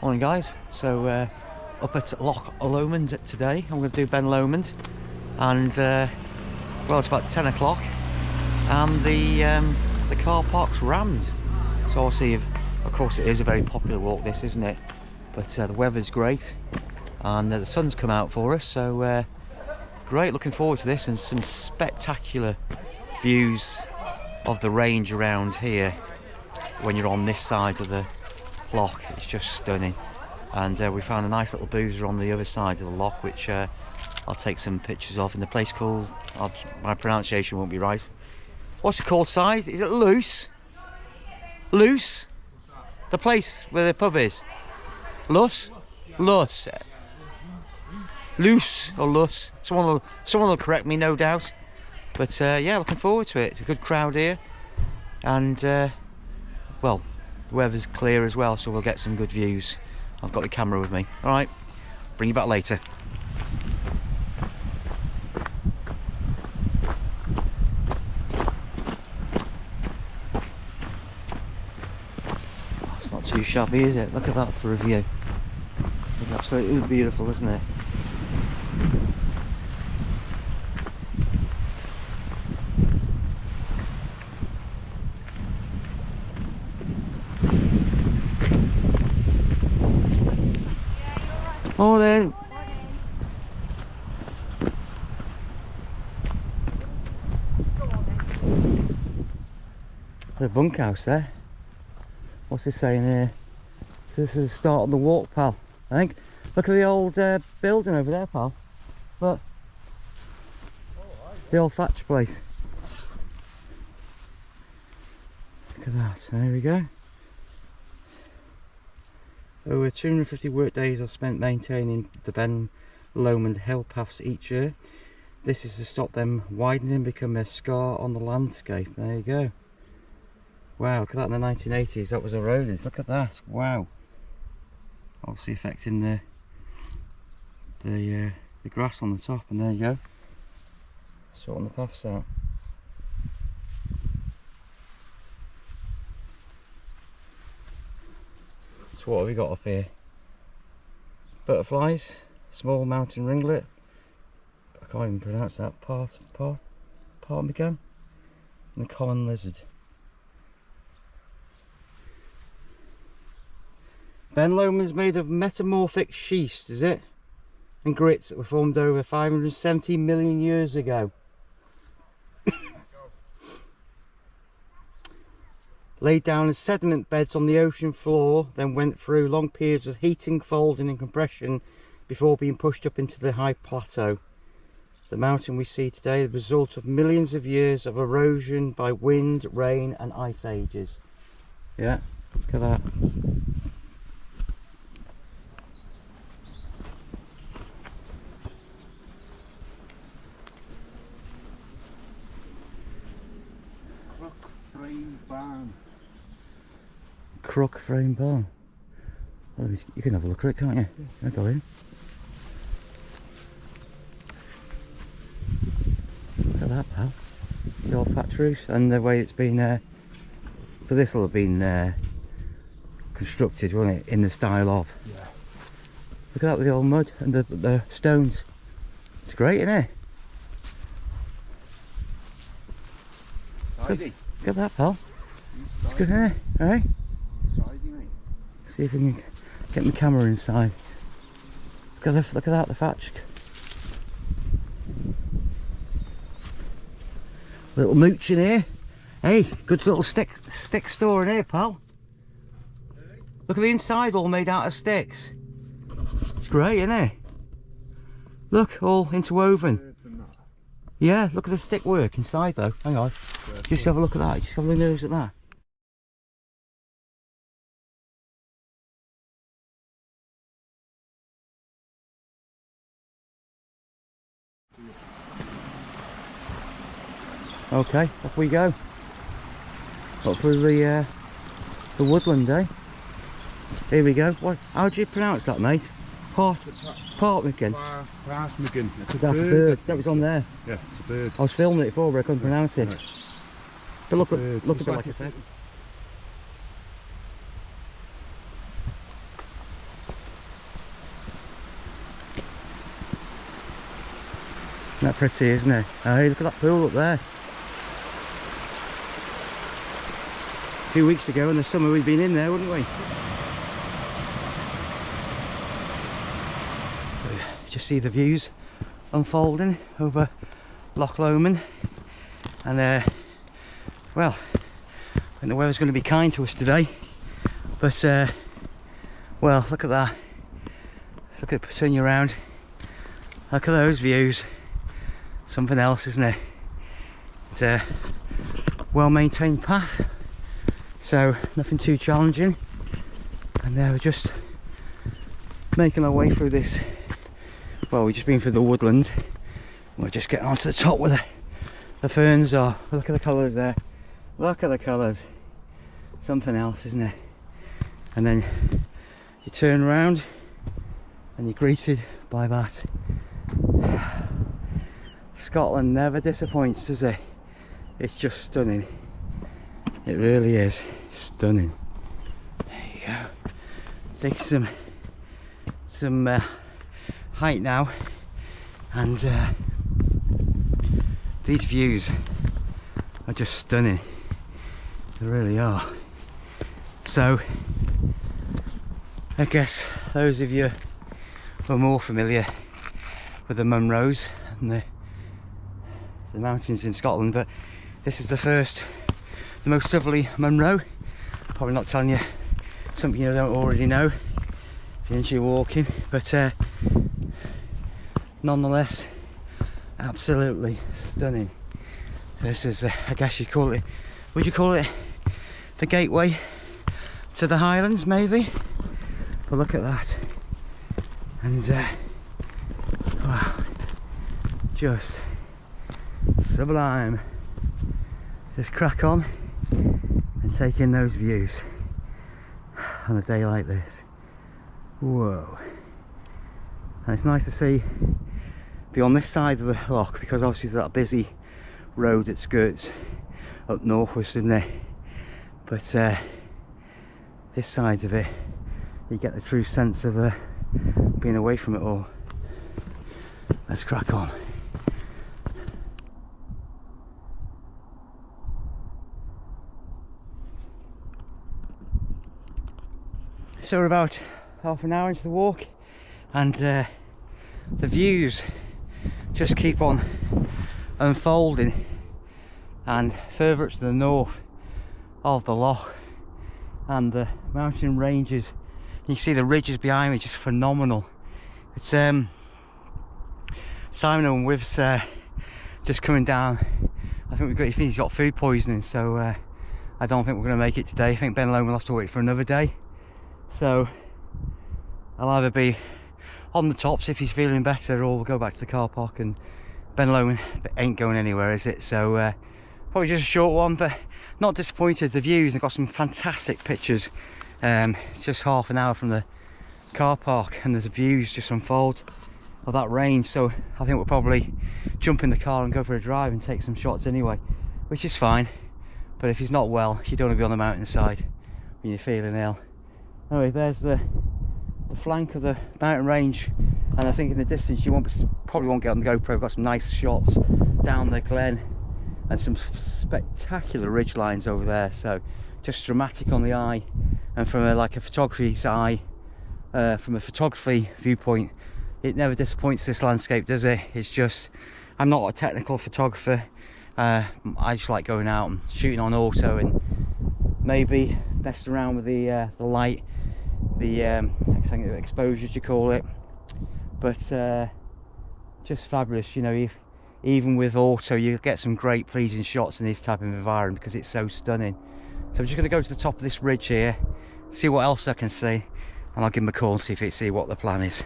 Morning guys, so up at Loch Lomond today. I'm going to do Ben Lomand, and well, it's about 10 o'clock and the car park's rammed. So obviously, of course it is a very popular walk this, isn't it? But the weather's great and the sun's come out for us, so great, looking forward to this, and some spectacular views of the range around here when you're on this side of the loch. It's just stunning. And we found a nice little boozer on the other side of the loch, which I'll take some pictures of, in the place called, my pronunciation won't be right, what's it called, size? Is it Loose? Loose? The place where the pub is? Luss? Luss. Loose or Luss. Someone will correct me, no doubt. But yeah, looking forward to it. It's a good crowd here, and well, the weather's clear as well, so we'll get some good views. I've got the camera with me. All right, bring you back later. It's not too shabby, is it? Look at that for a view. It's absolutely beautiful, isn't it? Morning. The bunkhouse there. What's it saying here? So this is the start of the walk, pal, I think. Look at the old building over there, pal. Look. The old thatch place. Look at that. There we go. Over 250 work days are spent maintaining the Ben Lomand hill paths each year. This is to stop them widening and become a scar on the landscape. There you go. Wow, look at that, in the 1980s that was eroded. Look at that. Wow. Obviously affecting the grass on the top, and there you go. Sorting the paths out. So what have we got up here? Butterflies, small mountain ringlet, I can't even pronounce that, ptarmigan, and the common lizard. Ben Lomand is made of metamorphic schist, is it? And grits that were formed over 570 million years ago. Laid down as sediment beds on the ocean floor, then went through long periods of heating, folding and compression before being pushed up into the high plateau. The mountain we see today is the result of millions of years of erosion by wind, rain and ice ages. Yeah, look at that. Crook frame barn. Well, you can have a look at it, can't you? Yeah. Go in. Look at that, pal. The old thatch roof, and the way it's been. So this will have been constructed, won't it, in the style of. Yeah. Look at that with the old mud and the stones. It's great, isn't it? Look at that, pal. It's good, isn't it? All right. See if we can get my camera inside. Look at that, the thatch. Little mooch in here. Hey, good little stick store in here, pal. Look at the inside, all made out of sticks. It's great, isn't it? Look, all interwoven. Yeah, look at the stick work inside though. Hang on. Just have a look at that. Just have a nose at that. Okay, off we go. Up through the woodland, eh? Here we go. What? How do you pronounce that, mate? Ptarmigan. Ptarmigan. That's a bird. That was on there. Yeah, it's a bird. I was filming it before, but I couldn't pronounce it. But look a bit like a pheasant. Isn't that pretty, isn't it? Hey, look at that pool up there. A few weeks ago in the summer we'd been in there, wouldn't we? So just see the views unfolding over Loch Lomond, and well, I think the weather's going to be kind to us today, but well, look at that. Look at, turn you around, look at those views. Something else, isn't it? It's a well maintained path, so nothing too challenging, and we're just making our way through this. Well, we've just been through the woodland. We're just getting onto the top where the ferns are. Look at the colours there. Look at the colours. Something else, isn't it? And then you turn around and you're greeted by that. Scotland never disappoints, does it? It's just stunning. It really is stunning. There you go. Take some height now, and these views are just stunning. They really are. So I guess those of you who are more familiar with the Munros and the mountains in Scotland, but this is the most southerly Munro. Probably not telling you something you don't already know if you're into your walking, but nonetheless absolutely stunning. So this is I guess you'd call it, would you call it the gateway to the Highlands maybe? But look at that, and wow, just sublime. Just crack on and take in those views on a day like this. Whoa. And it's nice to see beyond this side of the loch, because obviously there's that busy road that skirts up northwards, isn't there? But this side of it, you get the true sense of being away from it all. Let's crack on. So we're about half an hour into the walk, and the views just keep on unfolding, and further up to the north of the loch and the mountain ranges, you see the ridges behind me, just phenomenal. It's Simon and Wiv's just coming down. I think he's got food poisoning, so I don't think we're going to make it today. I think Ben Lomand will have to wait for another day. So I'll either be on the tops if he's feeling better, or we'll go back to the car park. And Ben Lomand ain't going anywhere, is it? So probably just a short one, but not disappointed. The views, I've got some fantastic pictures. It's just half an hour from the car park, and there's views just unfold of that range. So I think we'll probably jump in the car and go for a drive and take some shots anyway, which is fine. But if he's not well, you don't want to be on the mountainside when you're feeling ill. Anyway, there's the flank of the mountain range, and I think in the distance you probably won't get on the GoPro. We've got some nice shots down the glen and some spectacular ridge lines over there, so just dramatic on the eye. And from a photography's eye, from a photography viewpoint, it never disappoints, this landscape, does it? It's just, I'm not a technical photographer. I just like going out and shooting on auto and maybe messing around with the light, the exposure, you call it. But just fabulous, you know. Even with auto, you get some great pleasing shots in this type of environment because it's so stunning. So I'm just going to go to the top of this ridge here, see what else I can see, and I'll give him a call and see what the plan is.